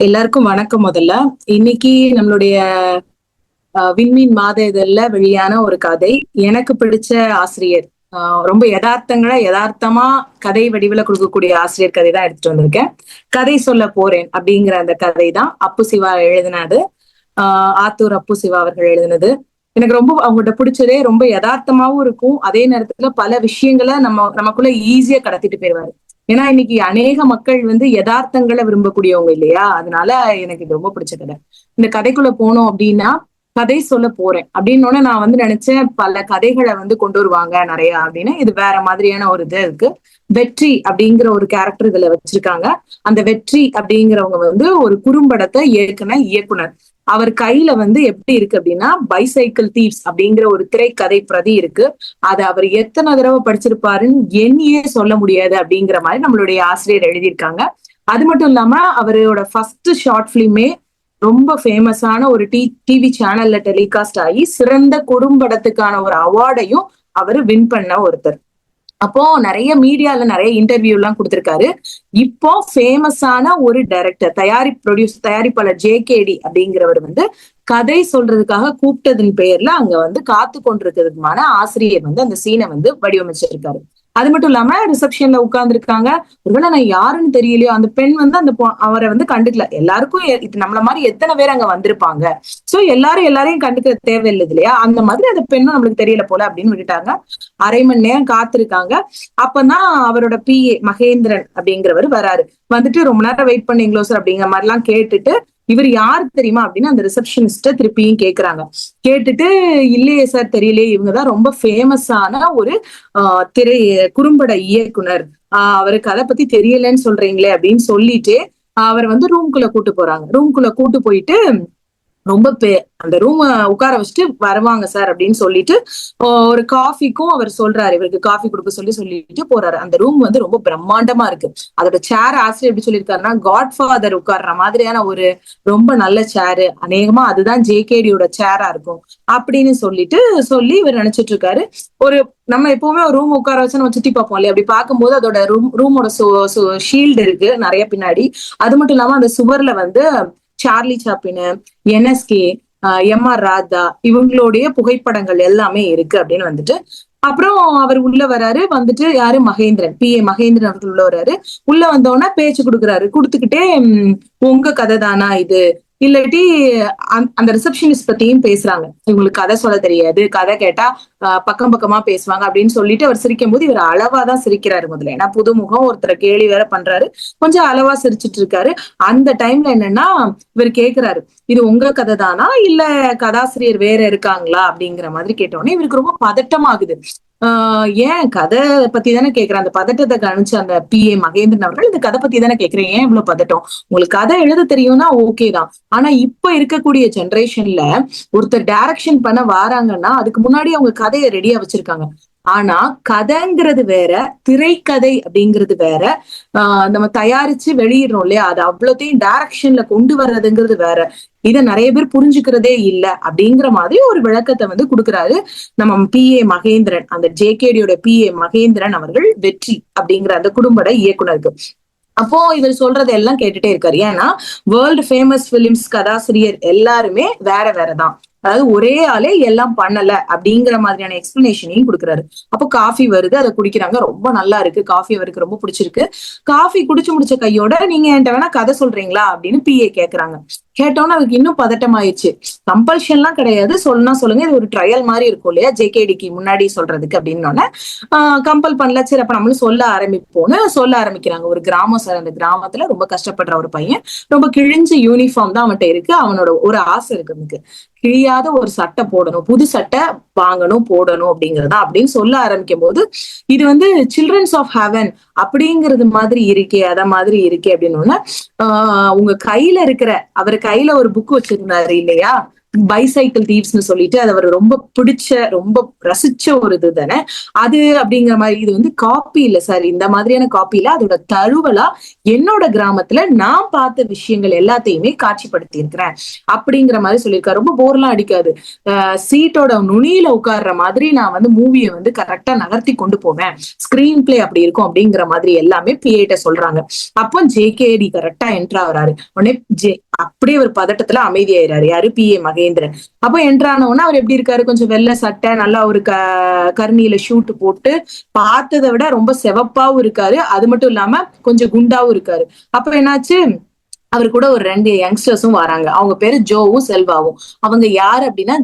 எல்லாருக்கும் வணக்கம். முதல்ல இன்னைக்கு நம்மளுடைய விண்மீன் மாத இதழ்ல வெளியான ஒரு கதை. எனக்கு பிடிச்ச ஆசிரியர், ரொம்ப யதார்த்தமா கதை வடிவுல கொடுக்கக்கூடிய ஆசிரியர் கதை தான் எடுத்துட்டு வந்திருக்கேன். கதை சொல்ல போறேன் அப்படிங்கிற அந்த கதை தான் அப்பு சிவா எழுதினது. ஆத்தூர் அப்பு சிவா அவர்கள் எழுதினது. எனக்கு ரொம்ப அவங்கள்ட்ட பிடிச்சதே ரொம்ப யதார்த்தமாவும் இருக்கும், அதே நேரத்துல பல விஷயங்களை நமக்குள்ள ஈஸியா கடத்திட்டு போயிருவாரு. ஏன்னா இன்னைக்கு அநேக மக்கள் யதார்த்தங்களை விரும்பக்கூடியவங்க இல்லையா? அதனால எனக்கு இது ரொம்ப பிடிச்ச கதை. இந்த கதைக்குள்ள போனோம் அப்படின்னா, கதை சொல்ல போறேன் அப்படின்னு நான் நினைச்சேன் பல கதைகளை கொண்டு வருவாங்க நிறைய அப்படின்னு. இது வேற மாதிரியான ஒரு இது இருக்கு. வெற்றி அப்படிங்கிற ஒரு கேரக்டர் இதுல வச்சிருக்காங்க. அந்த வெற்றி அப்படிங்கிறவங்க ஒரு குறும்படத்தை இயக்குனர். அவர் கையில எப்படி இருக்கு அப்படின்னா, பைசைக்கிள் தீவ்ஸ் அப்படிங்கிற ஒரு திரைக்கதை பிரதி இருக்கு. அதை அவர் எத்தனை தடவை படிச்சிருப்பாருன்னு எண்ணியே சொல்ல முடியாது அப்படிங்கிற மாதிரி நம்மளுடைய ஆசிரியர் எழுதியிருக்காங்க. அது மட்டும் இல்லாம அவரோட ஃபர்ஸ்ட் ஷார்ட் பிலிமே ரொம்ப ஃபேமஸான ஒரு டிவி சேனல்ல டெலிகாஸ்ட் ஆகி சிறந்த குறும்படத்துக்கான ஒரு அவார்டையும் அவரு வின் பண்ண ஒருத்தர். அப்போ நிறைய மீடியால நிறைய இன்டர்வியூ எல்லாம் கொடுத்திருக்காரு. இப்போ ஃபேமஸான ஒரு டைரக்டர், தயாரிப்பாளர் JKD அப்படிங்கிறவர் கதை சொல்றதுக்காக கூப்பிட்டதன் பெயர்ல அங்க காத்து கொண்டிருக்கிறதுமான ஆசிரியர் அந்த சீனை வடிவமைச்சிருக்காரு. அது மட்டும் இல்லாம ரிசப்ஷன்ல உட்கார்ந்து இருக்காங்க. ஒருவேளை நான் யாருன்னு தெரியலையோ, அந்த பெண் அந்த அவரை கண்டுக்கல. எல்லாருக்கும் இது நம்மள மாதிரி எத்தனை பேர் அங்க வந்திருப்பாங்க, சோ எல்லாரையும் கண்டுக்க தேவையில்லை இல்லையா? அந்த மாதிரி அந்த பெண்ணும் நம்மளுக்கு தெரியல போல அப்படின்னு விட்டுட்டாங்க. அரை மணி நேரம் காத்திருக்காங்க. அப்பதான் அவரோட PA மகேந்திரன் அப்படிங்கிறவர் வராரு. ரொம்ப நேரம் வெயிட் பண்ணீங்களோ சார் அப்படிங்கிற மாதிரி எல்லாம் கேட்டுட்டு, இவர் யாரு தெரியுமா அப்படின்னு அந்த ரிசப்ஷனிஸ்ட திருப்பியும் கேக்குறாங்க. கேட்டுட்டு, இல்லையே சார் தெரியலையே, இவங்கதான் ரொம்ப ஃபேமஸான ஒரு குறும்பட இயக்குனர், அவருக்கு அதை பத்தி தெரியலன்னு சொல்றீங்களே அப்படின்னு சொல்லிட்டு அவர் ரூம்குள்ள கூட்டு போறாங்க. ரூம்குள்ள கூட்டு போயிட்டு ரொம்ப அந்த ரூம் உட்கார வச்சுட்டு வருவாங்க சார் அப்படின்னு சொல்லிட்டு ஒரு காஃபிக்கும் அவர் சொல்றாரு, இவருக்கு காஃபி கொடுக்க சொல்லிட்டு போறாரு. அந்த ரூம் ரொம்ப பிரம்மாண்டமா இருக்கு. அதோட சேர் ஆசிரியர் எப்படி சொல்லியிருக்காருன்னா, காட்ஃபாதர் உட்கார்ற மாதிரியான ஒரு ரொம்ப நல்ல சேரு, அநேகமா அதுதான் JKDயோட சேரா இருக்கும் அப்படின்னு சொல்லி இவர் நினைச்சிட்டு இருக்காரு. நம்ம எப்பவுமே ஒரு ரூம் உட்கார வச்சு நம்ம சுத்தி பார்ப்போம் இல்லையா? அப்படி பார்க்கும்போது அதோட ரூமோட ஷீல்டு இருக்கு நிறைய பின்னாடி. அது மட்டும் இல்லாம அந்த சுவர்ல சார்லி சாப்பின், NSK, MR ராதா இவங்களுடைய புகைப்படங்கள் எல்லாமே இருக்கு அப்படின்னு அப்புறம் அவர் உள்ள வராரு. யாரு? மகேந்திரன், PA மகேந்திரன் அவர்கள் உள்ள வர்றாரு. உள்ள வந்தோடனே பேச்சு கொடுத்துக்கிட்டே, உங்க கதை தானா இது, இல்லாட்டி அந்த ரிசப்ஷனிஸ்ட் பத்தியும் பேசுறாங்க. இவங்களுக்கு கதை சொல்ல தெரியாது, கதை கேட்டா பக்கம் பக்கமா பேசுவாங்க அப்படின்னு சொல்லிட்டு அவர் சிரிக்கும் போது இவர் அளவாதான் சிரிக்கிறாரு முதல்ல. ஏன்னா புதுமுகம், ஒருத்தரை கேலி வேற பண்றாரு, கொஞ்சம் அளவா சிரிச்சிட்டு இருக்காரு. அந்த டைம்ல என்னன்னா இவர் கேக்குறாரு, இது உங்க கதை தானா இல்ல கதாசிரியர் வேற இருக்காங்களா அப்படிங்கிற மாதிரி கேட்டோடனே இவருக்கு ரொம்ப பதட்டமாகுது. ஏன் கதை பத்தி தானே கேக்குறேன். அந்த பதட்டத்தை கவனிச்சு அந்த PA மகேந்திரன் அவர்கள், இந்த கதை பத்தி தானே கேக்குறேன், ஏன் இவ்வளவு பதட்டம், உங்களுக்கு கதை எழுத தெரியும்னா ஓகே தான், ஆனா இப்ப இருக்கக்கூடிய ஜெனரேஷன்ல ஒருத்தர் டைரக்ஷன் பண்ண வாராங்கன்னா அதுக்கு முன்னாடி அவங்க கதையை ரெடியா வச்சிருக்காங்க. ஆனா கதைங்கிறது வேற, திரைக்கதை அப்படிங்கிறது வேற. நம்ம தயாரிச்சு வெளியிடறோம் இல்லையா, அது அவ்வளோத்தையும் டைரக்ஷன்ல கொண்டு வர்றதுங்கிறது வேற. இதை நிறைய பேர் புரிஞ்சுக்கிறதே இல்லை அப்படிங்கிற மாதிரி ஒரு விளக்கத்தை கொடுக்குறாரு நம்ம PA மகேந்திரன். அந்த JKDயோட PA மகேந்திரன் அவர்கள் வெற்றி அப்படிங்கிற அந்த குறும்பட இயக்குனருக்கு. அப்போ இவர் சொல்றது எல்லாம் கேட்டுட்டே இருக்காரு. ஏன்னா வேர்ல்டு ஃபேமஸ் பிலிம்ஸ் கதாசிரியர் எல்லாருமே வேற வேறதான், அதாவது ஒரே ஆளே எல்லாம் பண்ணல அப்படிங்கிற மாதிரியான எக்ஸ்பிளனேஷனையும் கொடுக்குறாரு. அப்போ காஃபி வருது, அதை குடிக்கிறாங்க. ரொம்ப நல்லா இருக்கு காஃபி, அவருக்கு ரொம்ப பிடிச்சிருக்கு. காஃபி குடிச்சு முடிச்ச கையோட, நீங்க என்கிட்ட வேணா கதை சொல்றீங்களா அப்படின்னு PA கேக்குறாங்க. கேட்டோன்னு அவருக்கு இன்னும் பதட்டம் ஆயிடுச்சு. கம்பல்ஷன் எல்லாம் கிடையாது, சொல்லுங்க, இது ஒரு ட்ரையல் மாதிரி இருக்கும் இல்லையா JKDக்கு முன்னாடி சொல்றதுக்கு அப்படின்னோடனே கம்பல் பண்ணல. சரி அப்ப நம்மளும் சொல்ல ஆரம்பிக்கிறாங்க. ஒரு கிராமம் சார், அந்த கிராமத்துல ரொம்ப கஷ்டப்படுற ஒரு பையன், ரொம்ப கிழிஞ்ச யூனிஃபார்ம் தான் அவன்கிட்ட இருக்கு. அவனோட ஒரு ஆசை இருக்கு, அவனுக்கு கிழியாத ஒரு சட்டை போடணும், புது சட்டை வாங்கணும் போடணும் அப்படிங்கறதா அப்படின்னு சொல்ல ஆரம்பிக்கும் போது, இது சில்ட்ரன்ஸ் ஆஃப் ஹெவன் அப்படிங்கிறது மாதிரி இருக்கே, அத மாதிரி இருக்கே அப்படின்னு உங்க கையில இருக்கிற, அவர் கையில ஒரு புக் வச்சிருந்தாரு இல்லையா, பைசைக்கிள் தீவ்ஸ்னு சொல்லிட்டு அது அவர் ரொம்ப பிடிச்ச ரொம்ப ரசிச்ச ஒரு இது தானே அது. அப்படிங்கிற மாதிரி இது வந்து காப்பி இல்ல சார், இந்த மாதிரியான காப்பி இல்ல, அதோட தழுவலா என்னோட கிராமத்துல நான் பார்த்த விஷயங்கள் எல்லாத்தையுமே காட்சிப்படுத்தி இருக்கிறேன் அப்படிங்கிற மாதிரி சொல்லியிருக்காரு. ரொம்ப போர்லாம் அடிக்காது, சீட்டோட நுனியில உட்கார்ற மாதிரி நான் வந்து மூவியை வந்து கரெக்டா நகர்த்தி கொண்டு போவேன், ஸ்கிரீன் பிளே அப்படி இருக்கும் அப்படிங்கிற மாதிரி எல்லாமே பிஏட்ட சொல்றாங்க. அப்போ ஜேகேடி கரெக்டா என்ட்ரா வராரு. உடனே அப்படியே ஒரு பதட்டத்துல அமைதியாயிராரு. யாரு? பிஏ மகேந்திரன். அப்போ என்ட்ரானவுன்னா அவர் எப்படி இருக்காரு? கொஞ்சம் வெள்ளை சட்டை, நல்லா ஒரு கர்னியில ஷூட் போட்டு பார்த்ததை விட ரொம்ப செவப்பாவும் இருக்காரு. அது மட்டும் இல்லாம கொஞ்சம் குண்டாவும் இருக்காரு. அப்ப என்னாச்சு, அவர் கூட ஒரு 2 யங்ஸ்டர்ஸும் வராங்க. அவங்க பேரு ஜோவும் செல்வாவும். அவங்க யாரு அப்படின்னா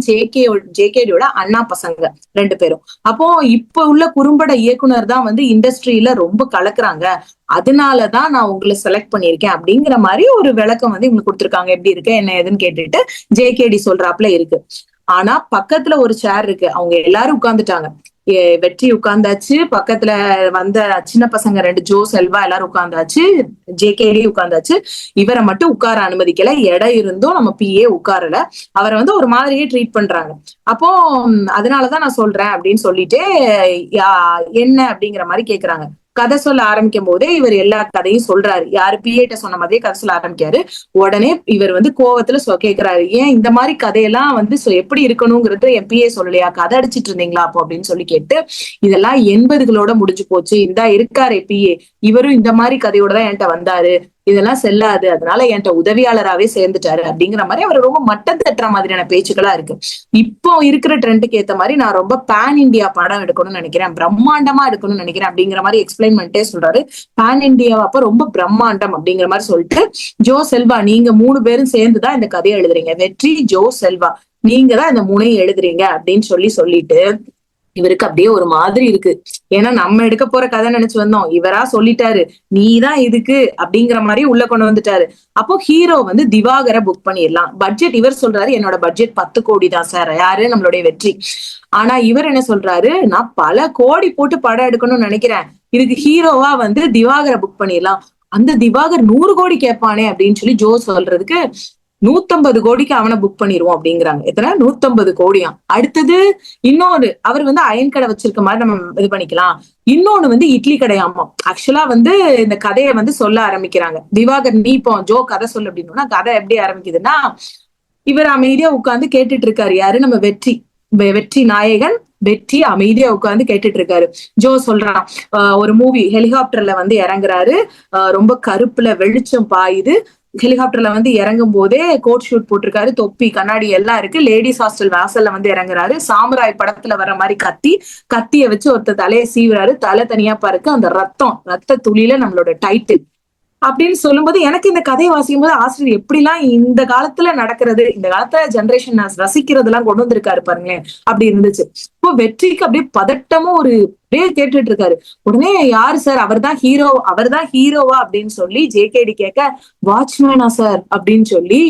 ஜேகேடியோட அண்ணா பசங்க 2 பேரும். அப்போ இப்ப உள்ள குறும்பட இயக்குனர் தான் வந்து இண்டஸ்ட்ரியில ரொம்ப கலக்குறாங்க, அதனாலதான் நான் உங்களை செலக்ட் பண்ணிருக்கேன் அப்படிங்கிற மாதிரி ஒரு விளக்கம் வந்து இவங்க கொடுத்திருக்காங்க. எப்படி இருக்கு என்ன ஏதுன்னு கேட்டுட்டு ஜேகேடி சொல்றாப்புல இருக்கு. ஆனா பக்கத்துல ஒரு சேர் இருக்கு, அவங்க எல்லாரும் உட்கார்ந்துட்டாங்க. வெற்றி உட்கார்ந்தாச்சு, பக்கத்துல வந்த சின்ன பசங்க 2 ஜோ செல்வா எல்லாரும் உட்கார்ந்தாச்சு, ஜேகேடி உட்கார்ந்தாச்சு. இவரை மட்டும் உட்கார அனுமதிக்கல. இடம் இருந்தும் நம்ம பிஏ உட்காரல. அவரை வந்து ஒரு மாதிரியே ட்ரீட் பண்றாங்க. அப்போ அதனாலதான் நான் சொல்றேன் அப்படின்னு சொல்லிட்டு என்ன அப்படிங்கிற மாதிரி கேக்குறாங்க. கதை சொல்ல ஆரம்பிக்கும் போதே இவர் எல்லா கதையும் சொல்றாரு. யாரு? பிஏட்ட சொன்ன மாதிரியே கதை சொல்ல ஆரம்பிக்காரு. உடனே இவர் வந்து கோவத்துல கேக்குறாரு, ஏன் இந்த மாதிரி கதையெல்லாம் வந்து எப்படி இருக்கணுங்கிறது என் பிஏ சொல்லலையா, கதை அடிச்சிட்டு இருந்தீங்களா அப்போ அப்படின்னு சொல்லி கேட்டு, இதெல்லாம் 80களோட முடிஞ்சு போச்சு, இந்தா இருக்காரு பிஏ, இவரும் இந்த மாதிரி கதையோட தான் என்கிட்ட வந்தாரு, இதெல்லாம் செல்லாது, அதனால என்கிட்ட உதவியாளராகவே சேர்ந்துட்டாரு அப்படிங்கிற மாதிரி அவர் ரொம்ப மட்டம் தட்டுற மாதிரியான பேச்சுக்களா இருக்கு. இப்போ இருக்கிற ட்ரெண்டுக்கு ஏத்த மாதிரி நான் ரொம்ப பேன் இண்டியா படம் எடுக்கணும்னு நினைக்கிறேன், பிரம்மாண்டமா எடுக்கணும்னு நினைக்கிறேன் அப்படிங்கிற மாதிரி எக்ஸ்பிளைன் பண்ணிட்டே சொல்றாரு. பேன் இண்டியா அப்ப ரொம்ப பிரம்மாண்டம் அப்படிங்கிற மாதிரி சொல்லிட்டு, ஜோ செல்வா நீங்க 3 பேரும் சேர்ந்துதான் இந்த கதையை எழுதுறீங்க, வெற்றி ஜோ செல்வா நீங்க தான் இந்த 3ஐயும் எழுதுறீங்க அப்படின்னு சொல்லிட்டு இவருக்கு அப்படியே ஒரு மாதிரி இருக்கு. ஏன்னா நம்ம எடுக்க போற கதை நினைச்சு வந்தோம், இவரா சொல்லிட்டாரு நீதான் இதுக்கு அப்படிங்கிற மாதிரி உள்ள கொண்டு வந்துட்டாரு. அப்போ ஹீரோ வந்து திவாகரை புக் பண்ணிடலாம். பட்ஜெட் இவர் சொல்றாரு என்னோட பட்ஜெட் 10 கோடி தான் சார். யாரு? நம்மளுடைய வெற்றி. ஆனா இவர் என்ன சொல்றாரு, நான் பல கோடி போட்டு படம் எடுக்கணும்னு நினைக்கிறேன், இதுக்கு ஹீரோவா வந்து திவாகரை புக் பண்ணிடலாம். அந்த திவாகர் 100 கோடி கேட்பானே அப்படின்னு சொல்லி ஜோ சொல்றதுக்கு 150 கோடிக்கு அவனை புக் பண்ணிடுவோம் அப்படிங்கிறாங்க. எத்தனை? 150 கோடியா. அடுத்தது இன்னொரு, அவர் வந்து அயன் கடை வச்சிருக்க மாதிரி நம்ம இது பண்ணிக்கலாம். இன்னொன்னு வந்து இட்லி கடையாமா. ஆக்சுவலா வந்து இந்த கதையை வந்து சொல்ல ஆரம்பிக்கிறாங்க. திவாகர் நீ இப்போ ஜோ கதை சொல்லு அப்படின்னா கதை எப்படி ஆரம்பிக்குதுன்னா, இவர் அமைதியா உட்கார்ந்து கேட்டுட்டு இருக்காரு. யாரு? நம்ம வெற்றி நாயகன் வெற்றி அமைதியா உட்கார்ந்து கேட்டுட்டு இருக்காரு. ஜோ சொல்றான், ஒரு மூவி ஹெலிகாப்டர்ல வந்து இறங்குறாரு, ரொம்ப கருப்புல வெளிச்சம் பாயுது, ஹெலிகாப்டர்ல வந்து இறங்கும் போதே கோட் ஷூட் போட்டிருக்காரு, தொப்பி கண்ணாடி எல்லாம் இருக்கு, லேடிஸ் ஹாஸ்டல் வாசல்ல வந்து இறங்குறாரு, சாமுராய் படத்துல வர மாதிரி கத்திய வச்சு ஒருத்தர் தலையை சீவுறாரு, தலை தனியா பாருக்கு, அந்த ரத்த துளியில நம்மளோட டைட்டில் அப்படின்னு சொல்லும்போது எனக்கு இந்த கதையை வாசிக்கும் போது ஆசிரியர் எப்படிலாம் இந்த காலத்துல நடக்கிறது, இந்த காலத்துல ஜெனரேஷன் ரசிக்கிறது எல்லாம் கொண்டு வந்திருக்காரு பாருங்களேன் அப்படி இருந்துச்சு. இப்போ வெற்றிக்கு அப்படியே பதட்டமும் ஒரு அப்படியே கேட்டுட்டு இருக்காரு. உடனே யாரு சார்? அவர்தான் ஹீரோவா அப்படின்னு சொல்லி ஜேகேடி கேட்க, வாட்ச்மேனா சார் அப்படின்னு சொல்லி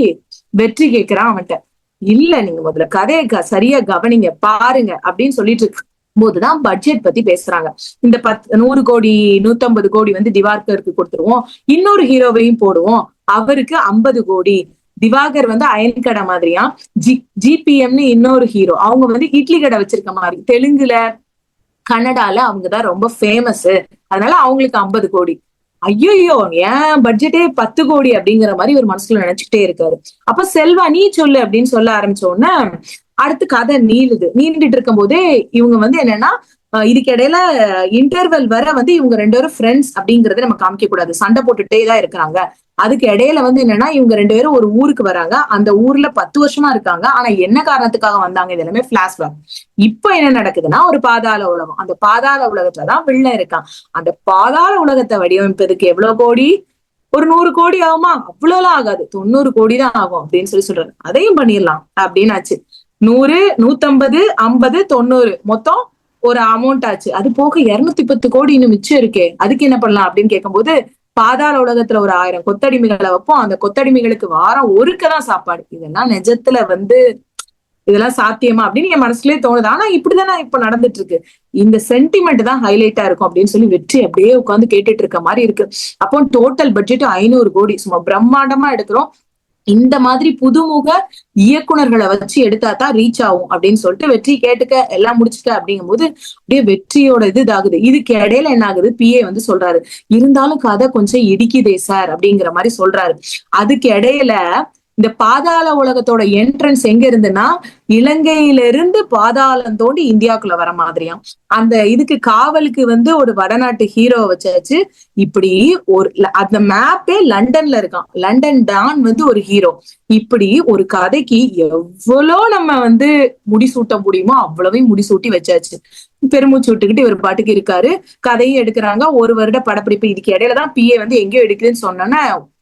வெற்றி கேட்கிறான் அவன்கிட்ட. இல்ல நீங்க முதல்ல கதையை சரியா கவனிங்க பாருங்க அப்படின்னு சொல்லிட்டு இருக்கு போதுதான் பட்ஜெட் பத்தி பேசுறாங்க. இந்த 100 கோடி 150 கோடி வந்து திவாகருக்கு கொடுத்துருவோம், இன்னொரு ஹீரோவையும் போடுவோம், அவருக்கு 50 கோடி. திவாகர் வந்து அயன் கடை மாதிரியா, ஜிபிஎம்னு இன்னொரு ஹீரோ, அவங்க வந்து இட்லி கடை வச்சிருக்க மாதிரி, தெலுங்குல கன்னடால அவங்கதான் ரொம்ப ஃபேமஸ், அதனால அவங்களுக்கு 50 கோடி. ஐயோ ஏன் பட்ஜெட்டே 10 கோடி அப்படிங்கிற மாதிரி ஒரு மனசுல நினைச்சுக்கிட்டே இருக்காரு. அப்ப செல்வா நீ சொல்லு அப்படின்னு சொல்ல ஆரம்பிச்ச உடனே அடுத்து கதை நீண்டுட்டு இருக்கும் போதே இவங்க வந்து என்னன்னா, இதுக்கு இடையில இன்டர்வல் வர வந்து இவங்க 2 பேரும் ஃப்ரெண்ட்ஸ் அப்படிங்கறத நம்ம காமிக்க கூடாது, சண்டை போட்டுட்டே தான் இருக்கிறாங்க. அதுக்கு இடையில வந்து என்னன்னா, இவங்க 2 பேரும் ஒரு ஊருக்கு வராங்க, அந்த ஊர்ல 10 வருஷமா இருக்காங்க, ஆனா என்ன காரணத்துக்காக வந்தாங்க இது எல்லாமே பிளாஷ்பேக். இப்ப என்ன நடக்குதுன்னா, ஒரு பாதாள உலகம், அந்த பாதாள உலகத்துலதான் வில்லன் இருக்கான். அந்த பாதாள உலகத்தை வடிவமைப்பதற்கு எவ்வளவு கோடி? ஒரு 100 கோடி ஆகுமா? அவ்வளவுலாம் ஆகாது, 90 கோடி தான் ஆகும் அப்படின்னு சொல்றாரு. அதையும் பண்ணிடலாம் அப்படின்னு ஆச்சு. 100 150 50 90 மொத்தம் ஒரு அமௌண்ட் ஆச்சு. அது போக 210 கோடி இன்னும் மிச்சம் இருக்கே, அதுக்கு என்ன பண்ணலாம் அப்படின்னு கேட்கும்போது, பாதாள உலகத்துல ஒரு 1000 கொத்தடிமைகளை வைப்போம், அந்த கொத்தடிமைகளுக்கு வாரம் ஒருக்கதான் சாப்பாடு. இதெல்லாம் நிஜத்துல வந்து இதெல்லாம் சாத்தியமா அப்படின்னு என் மனசுலயே தோணுது. ஆனா இப்படிதானே இப்ப நடந்துட்டு இருக்கு, இந்த சென்டிமெண்ட் தான் ஹைலைட்டா இருக்கும் அப்படின்னு சொல்லி வெற்றி அப்படியே உட்காந்து கேட்டுட்டு இருக்க மாதிரி இருக்கு. அப்போ டோட்டல் பட்ஜெட் 500 கோடி, சும்மா பிரம்மாண்டமா எடுக்கிறோம். இந்த மாதிரி புதுமுக இயக்குனர்களை வச்சு எடுத்தா தான் ரீச் ஆகும் அப்படின்னு சொல்லிட்டு வெற்றி கேட்டுக்க எல்லாம் முடிச்சுக்க அப்படிங்கும் போது அப்படியே வெற்றியோட இதாகுது. இதுக்கு இடையில என்ன ஆகுது, பிஏ வந்து சொல்றாரு, இருந்தாலும் கதை கொஞ்சம் இடிக்குதே சார் அப்படிங்கிற மாதிரி சொல்றாரு. அதுக்கு இடையில இந்த பாதாள உலகத்தோட என்ட்ரன்ஸ் எங்க இருந்துன்னா, இலங்கையில இருந்து பாதாளம் தோண்டி இந்தியாவுக்குள்ள வர மாதிரியாம். அந்த இதுக்கு காவலுக்கு வந்து ஒரு வடநாட்டு ஹீரோவை வச்சாச்சு. இப்படி ஒரு அந்த மேப்பே லண்டன்ல இருக்கான். லண்டன் டான் வந்து ஒரு ஹீரோ. இப்படி ஒரு கதைக்கு எவ்வளோ நம்ம வந்து முடிசூட்ட முடியுமோ அவ்வளவையும் முடிசூட்டி வச்சாச்சு. பெருமூச்சு விட்டுக்கிட்டு இவர் பாட்டுக்கு இருக்காரு. கதையும் எடுக்கிறாங்க. 1 வருட படப்பிடிப்பு. இதுக்கு இடையிலதான் பிஏ வந்து எங்கேயோ எடுக்குதுன்னு சொன்னோன்னா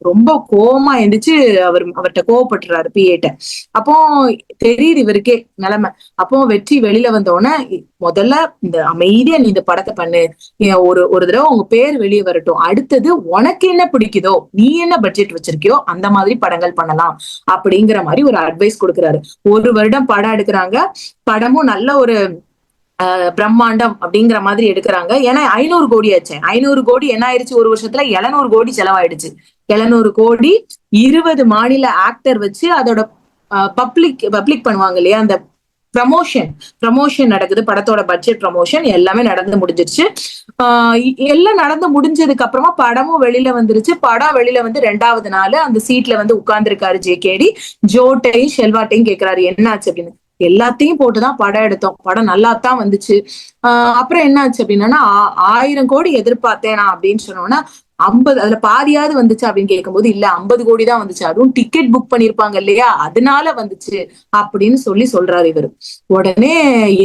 ரொம்ப கோவமா எந்திரிச்சு அவர்கிட்ட கோவப்பட்டுறாரு பிஏட்ட. அப்போ தெரியுது இவருக்கே நிலைமை. அப்போ வெற்றி வெளியில வந்தோடனே, முதல்ல இந்த அமைதியா நீ இந்த படத்தை பண்ணு, ஒரு தடவை உங்க பேர் வெளியே வரட்டும், அடுத்தது உனக்கு என்ன பிடிக்குதோ, நீ என்ன பட்ஜெட் வச்சிருக்கியோ அந்த மாதிரி படங்கள் பண்ணலாம் அப்படிங்கிற மாதிரி ஒரு அட்வைஸ் கொடுக்குறாரு. 1 வருடம் படம் எடுக்கிறாங்க. படமும் நல்ல ஒரு பிரம்மாண்டம் அப்படிங்கிற மாதிரி எடுக்கிறாங்க. ஏன்னா 500 கோடி ஆச்சு. 500 கோடி என்ன ஆயிடுச்சு, ஒரு வருஷத்துல 700 கோடி செலவாயிடுச்சு. 700 கோடி 20 மாநில ஆக்டர் வச்சு அதோட பப்ளிக் பண்ணுவாங்க இல்லையா, அந்த ப்ரமோஷன் நடக்குது. படத்தோட பட்ஜெட் ப்ரமோஷன் எல்லாமே நடந்து முடிஞ்சிருச்சு. எல்லாம் நடந்து முடிஞ்சதுக்கு அப்புறமா படமும் வெளியில வந்துருச்சு. படம் வெளியில வந்து 2வது நாள் அந்த சீட்ல வந்து உட்கார்ந்துருக்காரு ஜேகேடி. ஜோட்டையும் ஷெல்வாட்டையும் கேட்கிறாரு என்னாச்சு அப்படின்னு. எல்லாத்தையும் போட்டுதான் படம் எடுத்தோம், படம் நல்லாத்தான் வந்துச்சு. அப்புறம் என்ன ஆச்சு அப்படின்னா, 1000 கோடி எதிர்பார்த்தேன் நான் அப்படின்னு சொன்னோம்னா, 50 அதுல பாதியாவது வந்துச்சு அப்படின்னு கேட்கும்போது, இல்ல 50 கோடி தான் வந்துச்சு, அதுவும் டிக்கெட் புக் பண்ணிருப்பாங்க இல்லையா அதனால வந்துச்சு அப்படின்னு சொல்றாரு இவரு. உடனே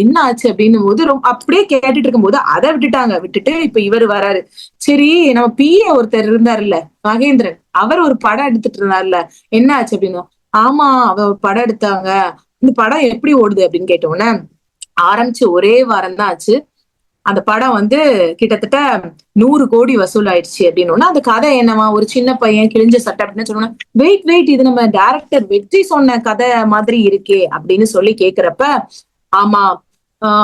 என்ன ஆச்சு அப்படின்னும் போது அப்படியே கேட்டுட்டு இருக்கும் போது அதை விட்டுட்டு இப்ப இவரு வராரு. சரி, நம்ம பிஏ ஒருத்தர் இருந்தாருல்ல மகேந்திரன், அவர் ஒரு படம் எடுத்துட்டு இருந்தாருல்ல, என்ன ஆச்சு அப்படின்னு. ஆமா, அவர் ஒரு படம் எடுத்தாங்க, இந்த படம் எப்படி ஓடுது அப்படின்னு கேட்டோன்னே, ஆரம்பிச்சு ஒரே வாரம் தான் ஆச்சு, அந்த படம் வந்து கிட்டத்தட்ட 100 கோடி வசூல் ஆயிடுச்சு அப்படின்னு. அந்த கதை என்னவா, ஒரு சின்ன பையன் கிழிஞ்ச சட்டை அப்படின்னு சொன்னா, வெயிட் இது நம்ம டைரக்டர் வெற்றி சொன்ன கதை மாதிரி இருக்கே அப்படின்னு சொல்லி கேக்குறப்ப, ஆமா,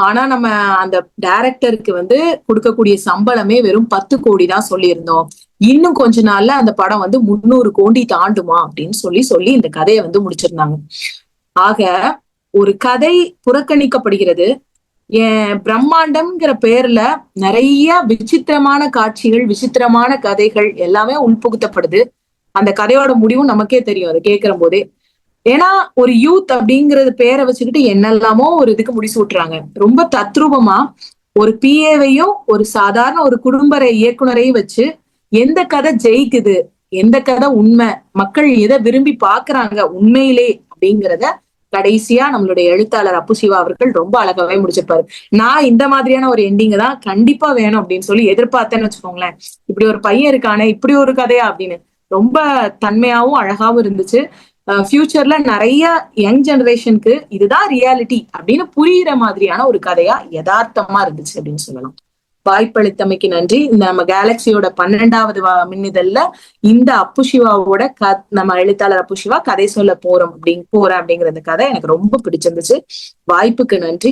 ஆனா நம்ம அந்த டைரக்டருக்கு வந்து கொடுக்கக்கூடிய சம்பளமே வெறும் 10 கோடி தான் சொல்லியிருந்தோம், இன்னும் கொஞ்ச நாள்ல அந்த படம் வந்து 300 கோடி தாண்டுமா அப்படின்னு சொல்லி இந்த கதையை வந்து முடிச்சிருந்தாங்க. ஆக ஒரு கதை புறக்கணிக்கப்படுகிறது. பிரம்மாண்டம்ங்கிற பேர்ல நிறைய விசித்திரமான காட்சிகள், விசித்திரமான கதைகள் எல்லாமே உள்புகுத்தப்படுது. அந்த கதையோட முடிவும் நமக்கே தெரியும் அதை கேட்கிற போதே. ஏன்னா ஒரு யூத் அப்படிங்கறது பேரை வச்சுக்கிட்டு என்னெல்லாமோ ஒரு இதுக்கு முடிசூட்டுறாங்க. ரொம்ப தத்ரூபமா ஒரு பிஏவையும் ஒரு சாதாரண ஒரு குடும்ப இயக்குனரையும் வச்சு எந்த கதை ஜெயிக்குது, எந்த கதை உண்மை, மக்கள் எதை விரும்பி பாக்குறாங்க உண்மையிலே அப்படிங்கிறத கடைசியா நம்மளுடைய எழுத்தாளர் அப்பு சிவா அவர்கள் ரொம்ப அழகாவே முடிச்சிருப்பாரு. நான் இந்த மாதிரியான ஒரு எண்டிங்க தான் கண்டிப்பா வேணும் அப்படின்னு சொல்லி எதிர்பார்த்தேன்னு வச்சுக்கோங்களேன். இப்படி ஒரு பையன் இருக்கானே, இப்படி ஒரு கதையா அப்படின்னு ரொம்ப தன்மையாவும் அழகாவும் இருந்துச்சு. ஃபியூச்சர்ல நிறைய யங் ஜெனரேஷனுக்கு இதுதான் ரியாலிட்டி அப்படின்னு புரியுற மாதிரியான ஒரு கதையா யதார்த்தமா இருந்துச்சு அப்படின்னு சொல்லலாம். வாய்ப்பளித்தமைக்கு நன்றி. இந்த நம்ம கேலக்சியோட 12வது மின்னிதழ்ல இந்த அப்பு சிவாவோட நம்ம எழுத்தாளர் அப்பு சிவா கதை சொல்ல போறேன் அப்படிங்கிற அந்த கதை எனக்கு ரொம்ப பிடிச்சிருந்துச்சு. வாய்ப்புக்கு நன்றி.